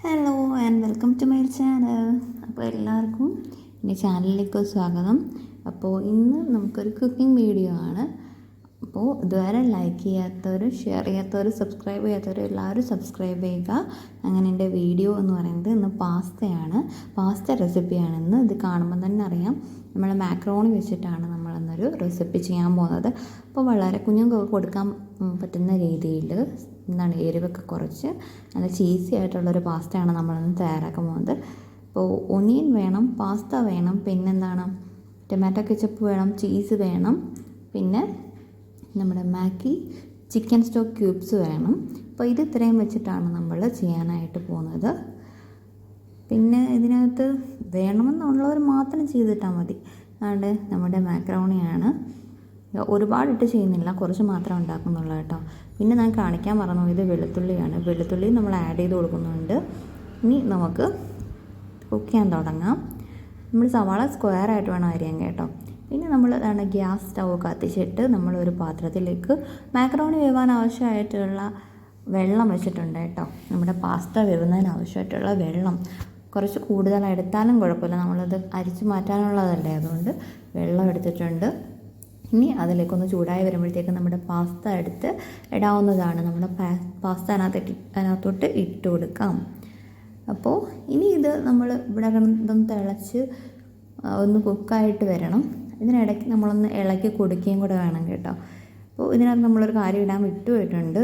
Hello and welcome to my channel. അപ്പോൾ എല്ലാവർക്കും എൻ്റെ ചാനലിലേക്ക് സ്വാഗതം. അപ്പോൾ ഇന്ന് നമുക്കൊരു കുക്കിംഗ് വീഡിയോ ആണ്. അപ്പോൾ ഇതുവരെ ലൈക്ക് ചെയ്യാത്തവർ, ഷെയർ ചെയ്യാത്തവർ, സബ്സ്ക്രൈബ് ചെയ്യാത്തവർ എല്ലാവരും സബ്സ്ക്രൈബ് ചെയ്യുക. അങ്ങനെ എൻ്റെ വീഡിയോ എന്ന് പറയുന്നത് ഇന്ന് പാസ്ത റെസിപ്പിയാണെന്ന്. ഇത് കാണുമ്പോൾ തന്നെ അറിയാം, നമ്മൾ മാക്രോണി വെച്ചിട്ടാണ് നമ്മളിന്നൊരു റെസിപ്പി ചെയ്യാൻ പോകുന്നത്. അപ്പോൾ വളരെ കുഞ്ഞുങ്ങൾക്ക് കൊടുക്കാൻ പറ്റുന്ന രീതിയിൽ എരിവൊക്കെ കുറച്ച് നല്ല ചീസി ആയിട്ടുള്ളൊരു പാസ്തയാണ് നമ്മളിന്ന് തയ്യാറാക്കാൻ പോകുന്നത്. അപ്പോൾ ഒനിയൻ വേണം, പാസ്ത വേണം, പിന്നെന്താണ് ടൊമാറ്റോ കെച്ചപ്പ് വേണം, ചീസ് വേണം, പിന്നെ നമ്മുടെ മാഗി ചിക്കൻ സ്റ്റോക്ക് ക്യൂബ്സ് വേണം. അപ്പോൾ ഇത് ഇത്രയും വെച്ചിട്ടാണ് നമ്മൾ ചെയ്യാനായിട്ട് പോകുന്നത്. പിന്നെ ഇതിനകത്ത് വേണമെന്നുള്ളവർ മാത്രം ചെയ്തിട്ടാൽ മതി. അതുകൊണ്ട് നമ്മുടെ മാക്രോണിയാണ്, ഒരുപാടിട്ട് ചെയ്യുന്നില്ല, കുറച്ച് മാത്രം ഉണ്ടാക്കുന്നുള്ളൂ കേട്ടോ. പിന്നെ ഞാൻ കാണിക്കാൻ പറഞ്ഞു, ഇത് വെളുത്തുള്ളിയാണ്. വെളുത്തുള്ളി നമ്മൾ ആഡ് ചെയ്ത് കൊടുക്കുന്നുണ്ട്. ഇനി നമുക്ക് കുക്ക് ചെയ്യാൻ തുടങ്ങാം. നമ്മൾ സവാള സ്ക്വയറായിട്ട് വേണം അരിയാൻ കേട്ടോ. പിന്നെ നമ്മൾ ഗ്യാസ് സ്റ്റൗ കത്തിച്ചിട്ട് നമ്മളൊരു പാത്രത്തിലേക്ക് മാക്രോണി വേവാൻ ആവശ്യമായിട്ടുള്ള വെള്ളം വെച്ചിട്ടുണ്ട് കേട്ടോ. നമ്മുടെ പാസ്ത വേവുന്നതിന് ആവശ്യമായിട്ടുള്ള വെള്ളം കുറച്ച് കൂടുതൽ എടുത്താലും കുഴപ്പമില്ല, നമ്മളത് അരിച്ച് മാറ്റാനുള്ളതല്ലേ, അതുകൊണ്ട് വെള്ളം എടുത്തിട്ടുണ്ട്. ഇനി അതിലേക്കൊന്ന് ചൂടായി വരുമ്പോഴത്തേക്ക് നമ്മുടെ പാസ്ത എടുത്ത് ഇടാവുന്നതാണ്. നമ്മുടെ പാസ്ത അതിനകത്തോട്ട് ഇട്ട് കൊടുക്കാം. അപ്പോൾ ഇനി ഇത് നമ്മൾ ഇവിടെ കിടന്നൊന്ന് തിളച്ച് ഒന്ന് കുക്കായിട്ട് വരണം. ഇതിനിടയ്ക്ക് നമ്മളൊന്ന് ഇളക്കി കൊടുക്കുകയും കൂടെ വേണം കേട്ടോ. അപ്പോൾ ഇതിനകത്ത് നമ്മളൊരു കാര്യം ഇടാൻ വിട്ടുപോയിട്ടുണ്ട്,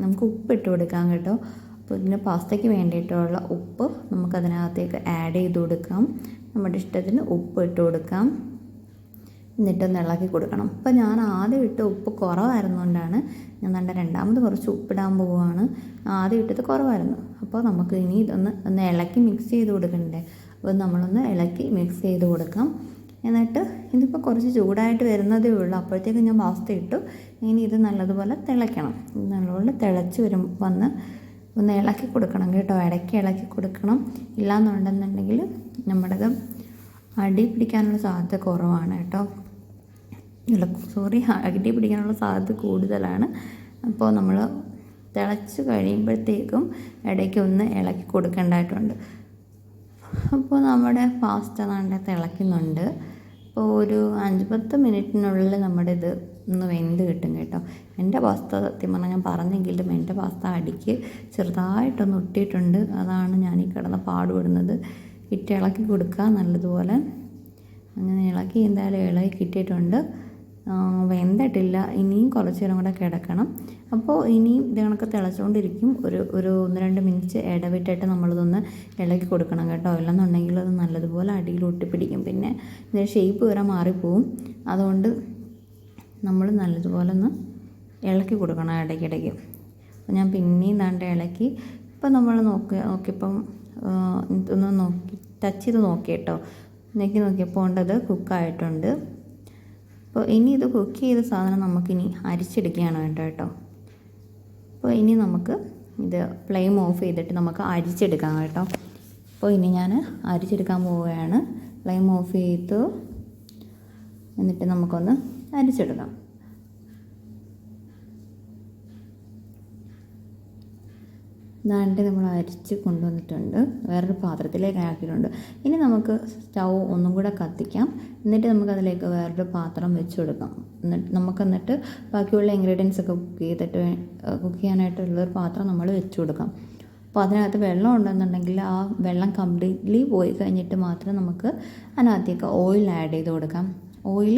നമുക്ക് ഉപ്പ് ഇട്ട് കൊടുക്കാം കേട്ടോ. അപ്പോൾ ഇതിന് പാസ്തയ്ക്ക് വേണ്ടിയിട്ടുള്ള ഉപ്പ് നമുക്കതിനകത്തേക്ക് ആഡ് ചെയ്ത് കൊടുക്കാം. നമ്മുടെ ഇഷ്ടത്തിന് ഉപ്പ് ഇട്ട് കൊടുക്കാം, എന്നിട്ടൊന്ന് ഇളക്കി കൊടുക്കണം. അപ്പോൾ ഞാൻ ആദ്യം ഇട്ട ഉപ്പ് കുറവായിരുന്നുകൊണ്ടാണ് ഞാൻ രണ്ടാമത് കുറച്ച് ഉപ്പിടാൻ പോവുകയാണ്. ആദ്യം ഇട്ടത് കുറവായിരുന്നു. അപ്പോൾ നമുക്ക് ഇനി ഒന്ന് ഇളക്കി മിക്സ് ചെയ്ത് കൊടുക്കണ്ടേ. അപ്പോൾ നമ്മളൊന്ന് ഇളക്കി മിക്സ് ചെയ്ത് കൊടുക്കാം. എന്നിട്ട് ഇതിപ്പോൾ കുറച്ച് ചൂടായിട്ട് വരുന്നതേ ഉള്ളൂ, അപ്പോഴത്തേക്ക് ഞാൻ പാസ്ത ഇട്ടു. ഇനി ഇത് നല്ലതുപോലെ തിളയ്ക്കണം. ഇത് നല്ലപോലെ തിളച്ച് വന്ന് ഒന്ന് ഇളക്കി കൊടുക്കണം കേട്ടോ. ഇടയ്ക്ക് ഇളക്കി കൊടുക്കണം, ഇല്ലയെന്നുണ്ടെന്നുണ്ടെങ്കിൽ നമ്മുടേത് അടി പിടിക്കാനുള്ള സാധ്യത കുറവാണ് കേട്ടോ. അടി പിടിക്കാനുള്ള സാധ്യത കൂടുതലാണ്. അപ്പോൾ നമ്മൾ തിളച്ച് കഴിയുമ്പോഴത്തേക്കും ഇടയ്ക്ക് ഒന്ന് ഇളക്കി കൊടുക്കേണ്ടതായിട്ടുണ്ട്. അപ്പോൾ നമ്മുടെ പാസ്ത തിളയ്ക്കുന്നുണ്ട്. അപ്പോൾ ഒരു 5-10 മിനിറ്റിനുള്ളിൽ നമ്മുടെ ഇത് ഒന്ന് വെന്ത് കിട്ടും കേട്ടോ. എൻ്റെ പാസ്ത സത്യം പറഞ്ഞാൽ ഞാൻ പറഞ്ഞെങ്കിലും എൻ്റെ പാസ്ത അടിക്ക് ചെറുതായിട്ടൊന്ന് ഒട്ടിയിട്ടുണ്ട്. അതാണ് ഞാൻ ഈ കിടന്ന് പാടുപെടുന്നത്. ഇളക്കി കൊടുക്കുക നല്ലതുപോലെ. അങ്ങനെ ഇളക്കി എന്തായാലും ഇളകി കിട്ടിയിട്ടുണ്ട്. വെന്തിട്ടില്ല, ഇനിയും കുറച്ച് നേരം കൂടെ കിടക്കണം. അപ്പോൾ ഇനിയും ഇത് കണക്ക് തിളച്ചുകൊണ്ടിരിക്കും. ഒരു 1-2 മിനിറ്റ് ഇടവിട്ടിട്ട് നമ്മളിതൊന്ന് ഇളക്കി കൊടുക്കണം കേട്ടോ. ഇല്ലെന്നുണ്ടെങ്കിൽ അത് നല്ലതുപോലെ അടിയിൽ ഒട്ടിപ്പിടിക്കും, പിന്നെ ഇതിൻ്റെ ഷേപ്പ് വരെ മാറിപ്പോവും. അതുകൊണ്ട് നമ്മൾ നല്ലതുപോലെ ഒന്ന് ഇളക്കി കൊടുക്കണം ഇടയ്ക്കിടയ്ക്ക്. അപ്പോൾ ഞാൻ പിന്നെയും ഇളക്കി. ഇപ്പം നമ്മൾ നോക്കിയപ്പം ഒന്ന് ടച്ച് ചെയ്ത് നോക്കി കേട്ടോ. നോക്കിയപ്പോൾ ഉണ്ടത് കുക്കായിട്ടുണ്ട്. അപ്പോൾ ഇനി ഇത് കുക്ക് ചെയ്ത സാധനം നമുക്കിനി അരിച്ചെടുക്കുകയാണ് വേണ്ട കേട്ടോ. അപ്പോൾ ഇനി നമുക്ക് ഇത് ഫ്ലെയിം ഓഫ് ചെയ്തിട്ട് നമുക്ക് അരിച്ചെടുക്കാം കേട്ടോ. അപ്പോൾ ഇനി ഞാൻ അരിച്ചെടുക്കാൻ പോവുകയാണ്. ഫ്ലെയിം ഓഫ് ചെയ്തു, എന്നിട്ട് നമുക്കൊന്ന് അരിച്ചെടുക്കാം. ഇതാണ്ട് നമ്മൾ അരിച്ച് കൊണ്ടുവന്നിട്ടുണ്ട്, വേറൊരു പാത്രത്തിലേക്ക് ആക്കിയിട്ടുണ്ട്. ഇനി നമുക്ക് സ്റ്റൗ ഒന്നും കൂടെ കത്തിക്കാം. എന്നിട്ട് നമുക്കതിലേക്ക് വേറൊരു പാത്രം വെച്ച് കൊടുക്കാം. എന്നിട്ട് ബാക്കിയുള്ള ഇൻഗ്രീഡിയൻസ് ഒക്കെ കുക്ക് ചെയ്യാനായിട്ടുള്ളൊരു പാത്രം നമ്മൾ വെച്ച് കൊടുക്കാം. അപ്പോൾ അതിനകത്ത് വെള്ളം ഉണ്ടെന്നുണ്ടെങ്കിൽ ആ വെള്ളം കംപ്ലീറ്റ്ലി പോയി കഴിഞ്ഞിട്ട് മാത്രം നമുക്ക് അതിനകത്തേക്ക് ഓയിൽ ആഡ് ചെയ്ത് കൊടുക്കാം. ഓയിൽ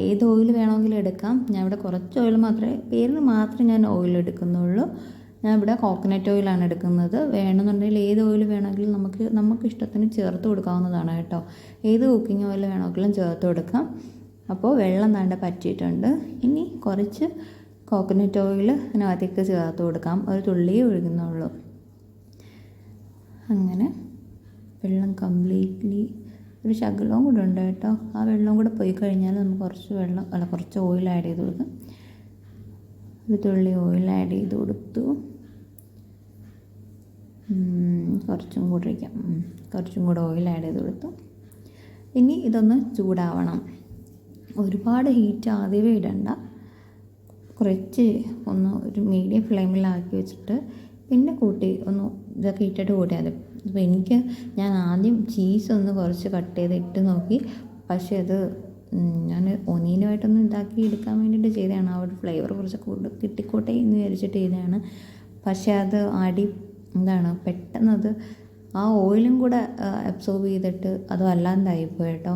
ഏത് ഓയിൽ വേണമെങ്കിലും എടുക്കാം. ഞാൻ ഇവിടെ കുറച്ച് ഓയിൽ പേരിന് മാത്രമേ ഞാൻ ഓയിൽ എടുക്കുന്നുള്ളൂ. ഞാൻ ഇവിടെ കോക്കനട്ട് ഓയിലാണ് എടുക്കുന്നത്. വേണമെന്നുണ്ടെങ്കിൽ ഏത് ഓയിൽ വേണമെങ്കിലും നമുക്ക് ഇഷ്ടത്തിന് ചേർത്ത് കൊടുക്കാവുന്നതാണ് കേട്ടോ. ഏത് കുക്കിംഗ് ഓയിൽ വേണമെങ്കിലും ചേർത്ത് കൊടുക്കാം. അപ്പോൾ വെള്ളം പറ്റിയിട്ടുണ്ട്. ഇനി കുറച്ച് കോക്കനട്ട് ഓയിൽ അതിനകത്തേക്ക് ചേർത്ത് കൊടുക്കാം. ഒരു തുള്ളിയേ ഒഴുകുന്നുള്ളൂ. അങ്ങനെ വെള്ളം കംപ്ലീറ്റ്ലി ഒരു ശകലവും കൂടെ ഉണ്ട് കേട്ടോ. ആ വെള്ളം കൂടെ പോയി കഴിഞ്ഞാൽ നമുക്ക് കുറച്ച് ഓയിൽ ആഡ് ചെയ്ത് കൊടുക്കാം. ഒരു തുള്ളി ഓയിൽ ആഡ് ചെയ്ത് കൊടുത്തു. കുറച്ചും കൂടെ ഓയിൽ ആഡ് ചെയ്ത് കൊടുത്തു. ഇനി ഇതൊന്ന് ചൂടാവണം. ഒരുപാട് ഹീറ്റ് ആദ്യമേ ഇടണ്ട, കുറച്ച് ഒരു മീഡിയം ഫ്ലെയിമിലാക്കി വെച്ചിട്ട് പിന്നെ ഒന്ന് ഇതൊക്കെ ഇട്ടിട്ട് കൂട്ടിയാൽ മതി. അപ്പോൾ ഞാൻ ആദ്യം ചീസ് ഒന്ന് കുറച്ച് കട്ട് ചെയ്ത് ഇട്ട് നോക്കി, പക്ഷേ അത് ഞാൻ ഒനീനുമായിട്ടൊന്ന് ഇതാക്കി എടുക്കാൻ വേണ്ടിയിട്ട് ചെയ്തതാണ്. ആ ഒരു ഫ്ലേവർ കുറച്ച് കിട്ടിക്കോട്ടെ എന്ന് വിചാരിച്ചിട്ട് ചെയ്തതാണ്. പക്ഷേ അത് പെട്ടെന്നത് ആ ഓയിലും കൂടെ അബ്സോർബ് ചെയ്തിട്ട് അത് വല്ലാണ്ടായിപ്പോയി കേട്ടോ.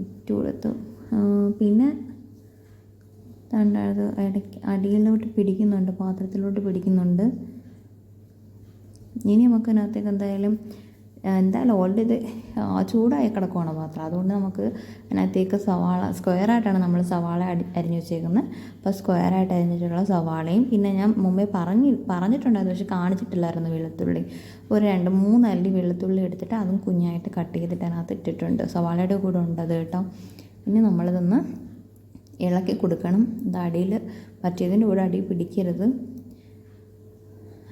ഇട്ട് കൊടുത്തു. പിന്നെ അത് ഇടയ്ക്ക് അടിയിലോട്ട് പിടിക്കുന്നുണ്ട്, പാത്രത്തിലോട്ട് പിടിക്കുന്നുണ്ട്. ഇനി നമുക്ക് അതിനകത്തേക്ക് എന്തായാലും ഓൾറെഡി ഇത് ചൂടായി കിടക്കുവാണ് പാത്രം. അതുകൊണ്ട് നമുക്ക് അതിനകത്തേക്ക് സ്ക്വയറായിട്ടാണ് നമ്മൾ സവാള അരിഞ്ഞു വെച്ചേക്കുന്നത്. അപ്പോൾ സ്ക്വയറായിട്ട് അരിഞ്ഞിട്ടുള്ള സവാളയും, പിന്നെ ഞാൻ മുമ്പേ പറഞ്ഞിട്ടുണ്ടായിരുന്നു പക്ഷെ കാണിച്ചിട്ടില്ലായിരുന്നു, വെളുത്തുള്ളി ഒരു 2-3 അല്ലി വെളുത്തുള്ളി എടുത്തിട്ട് അതും കുഞ്ഞായിട്ട് കട്ട് ചെയ്തിട്ട് അതിനകത്ത് ഇട്ടിട്ടുണ്ട്. സവാളയുടെ കൂടെ ഉണ്ടത് കേട്ടോ. പിന്നെ നമ്മളിതൊന്ന് ഇളക്കി കൊടുക്കണം. ഇത് അടിയിൽ പറ്റിയതിൻ്റെ കൂടെ അടി പിടിക്കരുത്,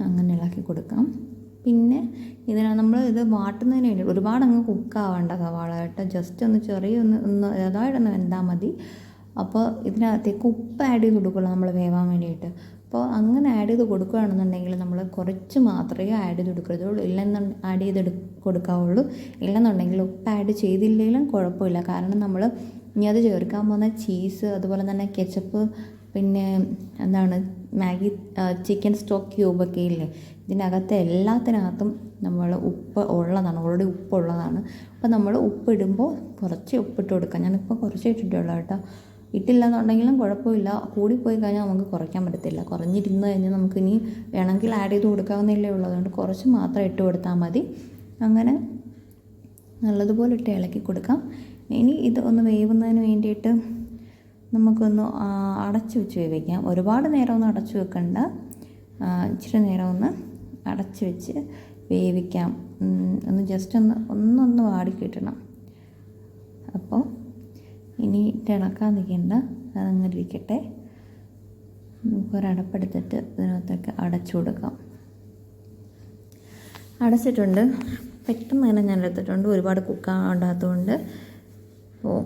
അങ്ങനെ ഇളക്കി കൊടുക്കാം. പിന്നെ നമ്മൾ ഇത് വാട്ടുന്നതിന് വേണ്ടി ഒരുപാട് അങ്ങ് കുക്കാവേണ്ട സവാള കേട്ടോ, ജസ്റ്റ് ഒന്ന് ഒന്ന് ഏതായിട്ടൊന്ന് വെന്താൽ മതി. അപ്പോൾ ഇതിനകത്തേക്ക് ഉപ്പ് ആഡ് ചെയ്ത് കൊടുക്കുള്ളൂ നമ്മൾ വേവാൻ വേണ്ടിയിട്ട്. അപ്പോൾ അങ്ങനെ ആഡ് ചെയ്ത് കൊടുക്കുകയാണെന്നുണ്ടെങ്കിൽ നമ്മൾ കുറച്ച് മാത്രമേ ആഡ് ചെയ്ത് കൊടുക്കരുതുള്ളൂ, ആഡ് ചെയ്ത് കൊടുക്കാവുള്ളൂ. ഇല്ലെന്നുണ്ടെങ്കിൽ ഉപ്പ് ആഡ് ചെയ്തില്ലെങ്കിലും കുഴപ്പമില്ല. കാരണം നമ്മൾ ഇനി അത് ചേർക്കാൻ പോകുന്ന ചീസ്, അതുപോലെ തന്നെ കെച്ചപ്പ്, പിന്നെ മാഗി ചിക്കൻ സ്റ്റോക്ക് ക്യൂബൊക്കെ ഇല്ലേ, ഇതിനകത്ത് എല്ലാത്തിനകത്തും നമ്മൾ ഉപ്പ് ഉള്ളതാണ്, ഓൾറെഡി ഉപ്പുള്ളതാണ്. അപ്പോൾ നമ്മൾ ഉപ്പിടുമ്പോൾ കുറച്ച് ഉപ്പിട്ട് കൊടുക്കാം. ഞാനിപ്പോൾ കുറച്ച് ഇട്ടിട്ടുള്ളൂ കേട്ടോ. ഇട്ടില്ല എന്നുണ്ടെങ്കിലും കുഴപ്പമില്ല, കൂടിപ്പോയി കഴിഞ്ഞാൽ നമുക്ക് കുറയ്ക്കാൻ പറ്റത്തില്ല. കുറഞ്ഞിരുന്ന് കഴിഞ്ഞാൽ നമുക്കിനി വേണമെങ്കിൽ ആഡ് ചെയ്ത് കൊടുക്കാവുന്നതല്ലേ ഉള്ളൂ. അതുകൊണ്ട് കുറച്ച് മാത്രം ഇട്ട് കൊടുത്താൽ മതി. അങ്ങനെ നല്ലതുപോലെ ഇട്ട് ഇളക്കി കൊടുക്കാം. ഇനി ഇത് ഒന്ന് വേവുന്നതിന് വേണ്ടിയിട്ട് നമുക്കൊന്ന് അടച്ച് വെച്ച് വേവിക്കാം. ഒരുപാട് നേരം ഒന്നും അടച്ചു വെക്കണ്ട, ഇച്ചിരി നേരം ഒന്ന് അടച്ച് വെച്ച് വേവിക്കാം. ഒന്ന് ജസ്റ്റ് ഒന്ന് വാടി കിട്ടണം. അപ്പോൾ ഇനി ഇളക്കാൻ നിൽക്കേണ്ട, അതങ്ങനെ ഇരിക്കട്ടെ. നമുക്കൊരടപ്പെടുത്തിട്ട് ഇതിനകത്തൊക്കെ അടച്ചു കൊടുക്കാം. അടച്ചിട്ടുണ്ട്. പെട്ടെന്ന് തന്നെ ഞാൻ എടുത്തിട്ടുണ്ട്, ഒരുപാട് കുക്കാണ്ടാത്തതുകൊണ്ട്. അപ്പോൾ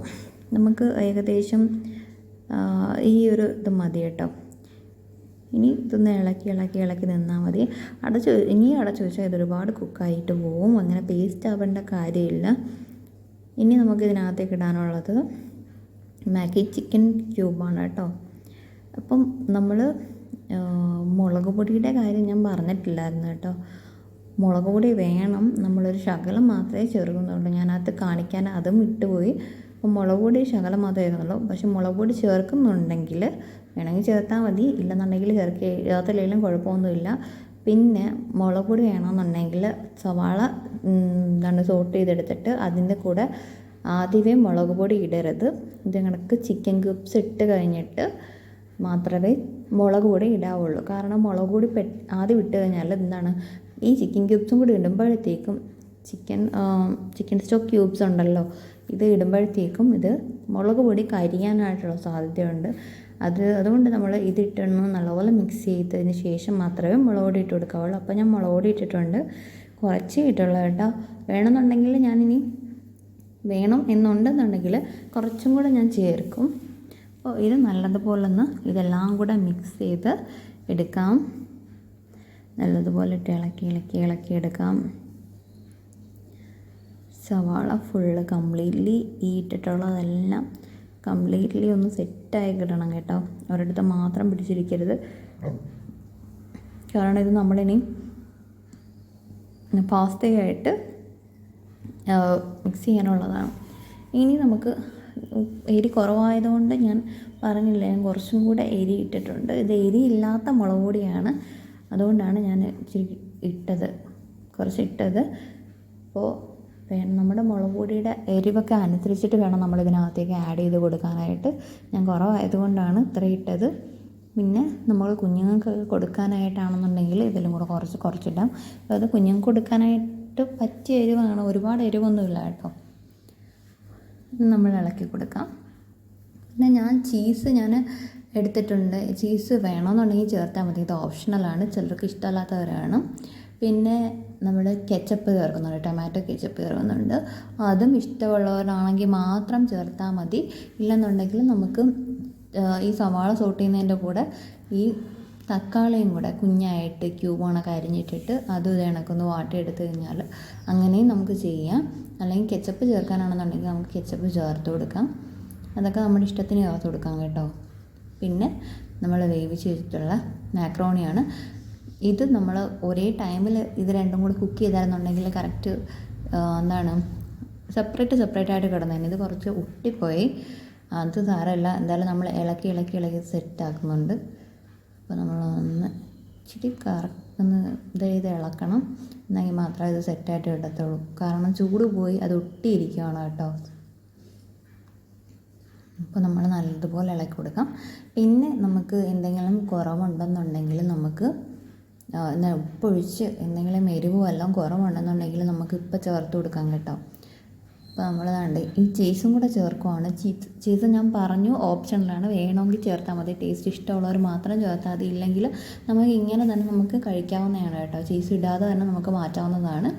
നമുക്ക് ഏകദേശം ഈ ഒരു ഇത് മതി കേട്ടോ. ഇനി ഇതൊന്ന് ഇളക്കി നിന്നാൽ മതി. അടച്ചു വെച്ചാൽ ഇതൊരുപാട് കുക്കായിട്ട് പോവും, അങ്ങനെ പേസ്റ്റ് ആവേണ്ട കാര്യമില്ല. ഇനി നമുക്ക് ഇതിനകത്തേക്ക് ഇടാനുള്ളത് മാഗി ചിക്കൻ ക്യൂബാണ് കേട്ടോ. അപ്പം നമ്മൾ മുളക് പൊടിയുടെ കാര്യം ഞാൻ പറഞ്ഞിട്ടില്ലായിരുന്നു കേട്ടോ. മുളക് പൊടി വേണം, നമ്മളൊരു ശകലം മാത്രമേ ചേർക്കുന്നുള്ളൂ. ഞാനകത്ത് കാണിക്കാൻ അതും വിട്ടുപോയി. അപ്പോൾ മുളക് പൊടി ശകലം മാത്രമേ ചേർക്കുന്നുള്ളൂ. പക്ഷെ മുളക് പൊടി ചേർക്കുന്നുണ്ടെങ്കിൽ വേണമെങ്കിൽ ചേർത്താൽ മതി, ഇല്ലെന്നുണ്ടെങ്കിൽ ചേർത്തില്ലെങ്കിലും കുഴപ്പമൊന്നുമില്ല. പിന്നെ മുളക് പൊടി വേണമെന്നുണ്ടെങ്കിൽ സവാള സോട്ട് ചെയ്തെടുത്തിട്ട് അതിൻ്റെ കൂടെ ആദ്യമേ മുളക് പൊടി ഇടരുത്. ഇത് കണക്ക് ചിക്കൻ ക്യൂബ്സ് ഇട്ട് കഴിഞ്ഞിട്ട് മാത്രമേ മുളക് പൊടി ഇടാവുള്ളൂ. കാരണം മുളക് പൊടി ആദ്യം ഇട്ട് കഴിഞ്ഞാൽ ഈ ചിക്കൻ ക്യൂബ്സും കൂടി ഇടുമ്പോഴത്തേക്കും ചിക്കൻ സ്റ്റോക്ക് ക്യൂബ്സ് ഉണ്ടല്ലോ, ഇത് ഇടുമ്പോഴത്തേക്കും ഇത് മുളക് പൊടി കരിയാനായിട്ടുള്ള സാധ്യതയുണ്ട്. അതുകൊണ്ട് നമ്മൾ ഇതിട്ടൊന്ന് നല്ലപോലെ മിക്സ് ചെയ്തതിന് ശേഷം മാത്രമേ മുളക് പൊടി ഇട്ട് കൊടുക്കാവുള്ളൂ. അപ്പോൾ ഞാൻ മുളക് പൊടി ഇട്ടിട്ടുണ്ട്, കുറച്ച് ഇട്ടുള്ളൂ കേട്ടോ. വേണമെന്നുണ്ടെങ്കിൽ വേണം എന്നുണ്ടെന്നുണ്ടെങ്കിൽ കുറച്ചും കൂടെ ഞാൻ ചേർക്കും. അപ്പോൾ ഇത് നല്ലതുപോലെ ഇതെല്ലാം കൂടെ മിക്സ് ചെയ്ത് എടുക്കാം. നല്ലതുപോലെ ഇട്ട് ഇളക്കി എടുക്കാം. സവാള ഫുള്ള് കംപ്ലീറ്റ്ലി ഇട്ടിട്ടുള്ളതെല്ലാം കംപ്ലീറ്റ്ലി ഒന്ന് സെറ്റായി കിട്ടണം കേട്ടോ. ഒരിടത്ത് മാത്രം പിടിച്ചിരിക്കരുത്. കാരണം ഇത് നമ്മളിനി പാസ്തയായിട്ട് മിക്സ് ചെയ്യാനുള്ളതാണ്. ഇനി നമുക്ക് എരി കുറവായതുകൊണ്ട് ഞാൻ പറഞ്ഞില്ല, ഞാൻ കുറച്ചും കൂടെ എരി ഇട്ടിട്ടുണ്ട്. ഇത് എരിയില്ലാത്ത മുളക് പൊടിയാണ്, അതുകൊണ്ടാണ് ഞാൻ കുറച്ചിട്ടത്. അപ്പോൾ നമ്മുടെ മുളക് പൊടിയുടെ എരിവൊക്കെ അനുസരിച്ചിട്ട് വേണം നമ്മളിതിനകത്തേക്ക് ആഡ് ചെയ്ത് കൊടുക്കാനായിട്ട്. ഞാൻ കുറവായതുകൊണ്ടാണ് ഇത്ര ഇട്ടത്. പിന്നെ നമ്മൾ കുഞ്ഞുങ്ങൾക്ക് കൊടുക്കാനായിട്ടാണെന്നുണ്ടെങ്കിൽ ഇതിലും കൂടെ കുറച്ചിടാം. അപ്പോൾ അത് കുഞ്ഞുങ്ങൾക്ക് കൊടുക്കാനായിട്ട് പറ്റിയ എരിവാണ്, ഒരുപാട് എരിവൊന്നുമില്ല കേട്ടോ. നമ്മൾ ഇളക്കി കൊടുക്കാം. പിന്നെ ചീസ് എടുത്തിട്ടുണ്ട്. ചീസ് വേണമെന്നുണ്ടെങ്കിൽ ചേർത്താൽ മതി, ഇത് ഓപ്ഷണലാണ്, ചിലർക്ക് ഇഷ്ടമല്ലാത്തവരാണ്. പിന്നെ നമ്മൾ കെച്ചപ്പ് ചേർക്കുന്നുണ്ട്, ടൊമാറ്റോ കെച്ചപ്പ് ചേർക്കുന്നുണ്ട്. അതും ഇഷ്ടമുള്ളവരാണെങ്കിൽ മാത്രം ചേർത്താൽ മതി. ഇല്ലെന്നുണ്ടെങ്കിൽ നമുക്ക് ഈ സവാള സോട്ട് ചെയ്യുന്നതിൻ്റെ കൂടെ ഈ തക്കാളിയും കൂടെ കുഞ്ഞായിട്ട് ക്യൂബ് കണക്ക് അരിഞ്ഞിട്ടിട്ട് അത് കണക്കൊന്ന് വാട്ടിയെടുത്ത് കഴിഞ്ഞാൽ അങ്ങനെയും നമുക്ക് ചെയ്യാം. അല്ലെങ്കിൽ കെച്ചപ്പ് ചേർക്കാനാണെന്നുണ്ടെങ്കിൽ നമുക്ക് കെച്ചപ്പ് ചേർത്ത് കൊടുക്കാം. അതൊക്കെ നമ്മുടെ ഇഷ്ടത്തിന് ചേർത്ത് കൊടുക്കാം കേട്ടോ. പിന്നെ നമ്മൾ വേവിച്ച് വെച്ചിട്ടുള്ള മാക്രോണിയാണ്. ഇത് നമ്മൾ ഒരേ ടൈമിൽ ഇത് രണ്ടും കൂടി കുക്ക് ചെയ്തായിരുന്നുണ്ടെങ്കിൽ കറക്റ്റ് സെപ്പറേറ്റ് ആയിട്ട് കിടന്നതിന് ഇത് കുറച്ച് ഒട്ടിപ്പോയി. അത് സാരമില്ല, എന്തായാലും നമ്മൾ ഇളക്കി സെറ്റാക്കുന്നുണ്ട്. അപ്പോൾ നമ്മളൊന്ന് ഇച്ചിരി ഒന്ന് ഇത് ഇളക്കണം, എന്നെങ്കിൽ മാത്രമേ ഇത് സെറ്റായിട്ട് കിട്ടത്തുള്ളൂ. കാരണം ചൂട് പോയി അത് ഒട്ടിയിരിക്കുകയാണ് കേട്ടോ. അപ്പോൾ നമ്മൾ നല്ലതുപോലെ ഇളക്കി കൊടുക്കാം. പിന്നെ നമുക്ക് എന്തെങ്കിലും കുറവുണ്ടെന്നുണ്ടെങ്കിൽ നമുക്ക് ഉപ്പൊഴിച്ച് എന്തെങ്കിലും എരിവ് വല്ലതും കുറവുണ്ടെന്നുണ്ടെങ്കിൽ നമുക്ക് ഇപ്പോൾ ചേർത്ത് കൊടുക്കാം കേട്ടോ. അപ്പോൾ നമ്മൾ ഈ ചീസും കൂടെ ചേർക്കുവാണ്. ചീസ് ഞാൻ പറഞ്ഞു ഓപ്ഷനിലാണ്, വേണമെങ്കിൽ ചേർത്താൽ മതി. ടേസ്റ്റ് ഇഷ്ടമുള്ളവർ മാത്രം ചേർത്താൽ മതി. ഇല്ലെങ്കിൽ നമുക്ക് ഇങ്ങനെ തന്നെ നമുക്ക് കഴിക്കാവുന്നതാണ് കേട്ടോ. ചീസ് ഇടാതെ തന്നെ നമുക്ക് മാറ്റാവുന്നതാണ്.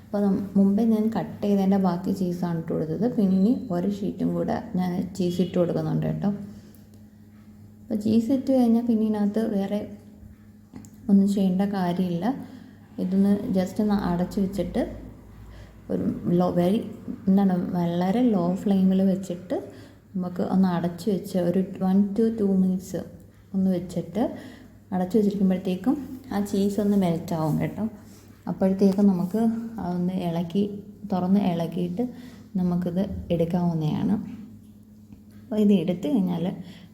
അപ്പോൾ മുമ്പേ ഞാൻ കട്ട് ചെയ്തതിൻ്റെ ബാക്കി ചീസാണ് ഇട്ട് കൊടുത്തത്. പിന്നെ ഇനി ഒരു ഷീറ്റും കൂടെ ഞാൻ ചീസ് ഇട്ട് കൊടുക്കുന്നുണ്ട് കേട്ടോ. അപ്പോൾ ചീസ് ഇട്ട് കഴിഞ്ഞാൽ പിന്നെ ഇതിനകത്ത് വേറെ ഒന്നും ചെയ്യേണ്ട കാര്യമില്ല. ഇതൊന്ന് ജസ്റ്റ് ഒന്ന് അടച്ച് വെച്ചിട്ട് ഒരു വളരെ ലോ ഫ്ലെയിമിൽ വെച്ചിട്ട് നമുക്ക് ഒന്ന് അടച്ച് വെച്ച് ഒരു 1 to 2 minutes ഒന്ന് വെച്ചിട്ട് അടച്ച് വെച്ചിരിക്കുമ്പോഴത്തേക്കും ആ ചീസ് ഒന്ന് മെൽറ്റാവും കേട്ടോ. അപ്പോഴത്തേക്കും നമുക്ക് അതൊന്ന് തുറന്ന് ഇളക്കിയിട്ട് നമുക്കിത് എടുക്കാവുന്നതാണ്. അപ്പോൾ ഇത് എടുത്തു കഴിഞ്ഞാൽ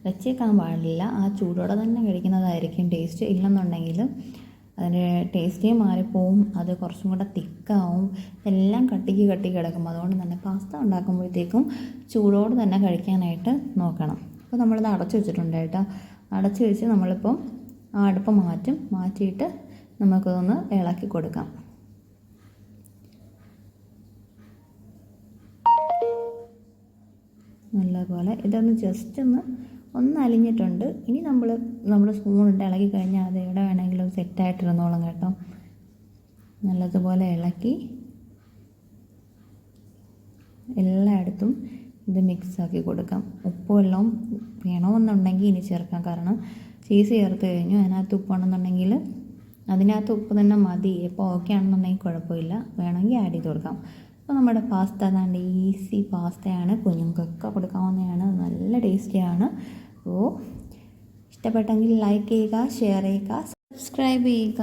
വെച്ചേക്കാൻ പാടില്ല, ആ ചൂടോടെ തന്നെ കഴിക്കുന്നതായിരിക്കും ടേസ്റ്റ്. ഇല്ലെന്നുണ്ടെങ്കിൽ അതിൻ്റെ ടേസ്റ്റേ മാറിപ്പോവും, അത് കുറച്ചും കൂടെ തിക്കാവും, എല്ലാം കട്ടിക്ക് കിടക്കും. അതുകൊണ്ട് തന്നെ പാസ്ത ഉണ്ടാക്കുമ്പോഴത്തേക്കും ചൂടോടെ തന്നെ കഴിക്കാനായിട്ട് നോക്കണം. അപ്പോൾ നമ്മളിത് അടച്ചു വെച്ചിട്ടുണ്ട് കേട്ടോ. അടച്ചു വെച്ച് നമ്മളിപ്പം ആ അടുപ്പ് മാറ്റിയിട്ട് നമുക്കൊന്ന് ഇളക്കി കൊടുക്കാം. നല്ലപോലെ ഇതൊന്ന് ജസ്റ്റ് ഒന്ന് അലിഞ്ഞിട്ടുണ്ട്. ഇനി നമ്മൾ സ്പൂണിട്ട് ഇളക്കി കഴിഞ്ഞാൽ അത് എവിടെ വേണമെങ്കിലും സെറ്റായിട്ടിരുന്നോളും കേട്ടോ. നല്ലതുപോലെ ഇളക്കി എല്ലായിടത്തും ഇത് മിക്സാക്കി കൊടുക്കാം. ഉപ്പും എല്ലാം വേണമെന്നുണ്ടെങ്കിൽ ഇനി ചേർക്കാം. കാരണം ചീസ് ചേർത്ത് കഴിഞ്ഞു, അതിനകത്ത് ഉപ്പാണെന്നുണ്ടെങ്കിൽ അതിനകത്ത് ഉപ്പ് തന്നെ മതി. ഇപ്പോൾ ഓക്കെ ആണെന്നുണ്ടെങ്കിൽ കുഴപ്പമില്ല, വേണമെങ്കിൽ ആഡ് ചെയ്ത് കൊടുക്കാം. അപ്പോൾ നമ്മുടെ പാസ്ത അതാണ്ട് ഈസി പാസ്തയാണ്, കുഞ്ഞുങ്ങൾക്കൊക്കെ കൊടുക്കാവുന്നതാണ്, നല്ല ടേസ്റ്റിയാണ്. അപ്പോൾ ഇഷ്ടപ്പെട്ടെങ്കിൽ ലൈക്ക് ചെയ്യുക, ഷെയർ ചെയ്യുക, സബ്സ്ക്രൈബ് ചെയ്യുക.